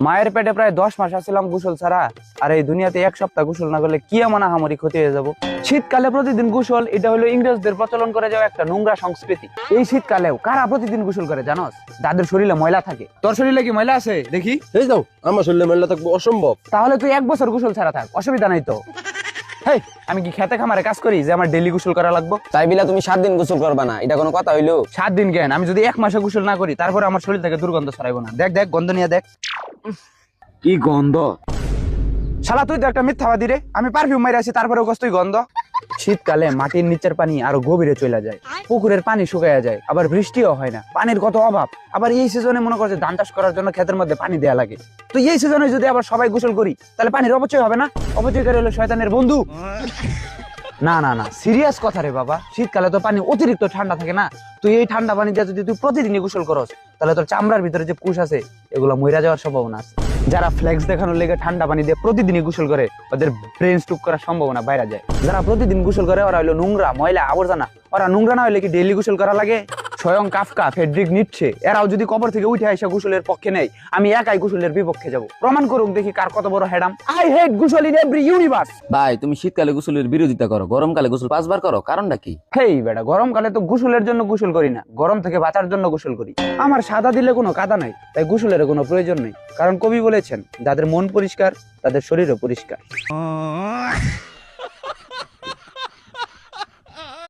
মায়ের পেটে প্রায় 10 মাস আসছিলাম গোসল ছাড়া, আর এই দুনিয়াতে এক সপ্তাহ গোসল না করলে কি এমন আহামরি ক্ষতি হয়ে যাব। শীতকালে প্রতিদিন গোসল, এটা হলো ইংরেজদের প্রচলন করে যাওয়া একটা নোংরা সংস্কৃতি। এই শীতকালেও কারা প্রতিদিন গোসল করে জানোস? যাদের শরীরে ময়লা থাকে। তোর শরীরে কি ময়লা আছে দেখি? এই যাও, আমার শরীরে ময়লা থাকবো অসম্ভব। তাহলে তুই 1 বছর গোসল ছাড়া থাক, অসুবিধা নাই তো। হেই, আমি কি খেতে খামারে কাজ করি যে আমার ডেইলি গোসল করা লাগবে? তাই বিলা তুমি 7 দিন গোসল করবা না, এটা কোনো কথা হইলো? 7 দিন কেন, আমি যদি 1 মাসে গোসল না করি তারপরে আমার শরীর থেকে দুর্গন্ধ ছড়াইবো না? দেখ দেখ, গন্ধ নিয়ে দেখ। কি গন্ধ! শালা তুই তো একটা মিথ্যাবাদী রে। আমি পারফিউম মাইরে আছি তারপরেও কষ্টই গন্ধ। শীতকালে মাটির নিচের পানি আরো গভীরে চলে যায়, পুকুরের পানি শুকাইয়া যায়, আবার বৃষ্টিও হয় না, পানির কত অভাব। আবার এই সিজনে মনে করছে ধান চাষ করার জন্য ক্ষেতের মধ্যে পানি দেয়া লাগে। তো এই সিজনে যদি আবার সবাই গোসল করি তাহলে পানির অপচয় হবে না? অপচয়কারী হলো শয়তানের বন্ধু। না না না, সিরিয়াস কথা রে বাবা। শীতকালে তো পানি অতিরিক্ত ঠান্ডা থাকে না? তুই এই ঠান্ডা পানি দিয়ে যদি তুই প্রতিদিনই গোসল করস তাহলে তোর চামড়ার ভিতরে যে কুশ আছে এগুলো মইরা যাওয়ার সম্ভাবনা আছে। যারা ফ্লেক্স দেখানোর লেগে ঠান্ডা পানি দিয়ে প্রতিদিনই গোসল করে ওদের ব্রেন স্ট্রোক করার সম্ভাবনা বাইরে যায়। যারা প্রতিদিন গোসল করে ওরা হলো নোংরা, ময়লা, আবর্জনা। ওরা নোংরা না হলে কি ডেইলি গোসল করা লাগে? স্বয়ং কাফকা, ফ্রেডরিক নিটশে এরাও যদি কবর থেকে উঠে আসে গোসলের পক্ষে নেই, আমি একাই গোসলের বিপক্ষে যাব। প্রমাণ করুক দেখি কার কত বড় হেডাম। আই হেট গোসল ইন এভরি ইউনিভার্স। ভাই তুমি শীতকালে গোসলের বিরোধিতা করো, গরমকালে গোসল 5 বার করো, কারণটা কি? হেই বেটা, গরমকালে তো গোসলের জন্য গোসল করি না, গরম থেকে বাঁচার জন্য গোসল করি। আমার সাদা দিলে কোনো কাদা নাই, তাই গোসলের কোনো প্রয়োজন নেই। কারণ কবি বলেছেন, যাদের মন পরিষ্কার তাদের শরীরও পরিষ্কার।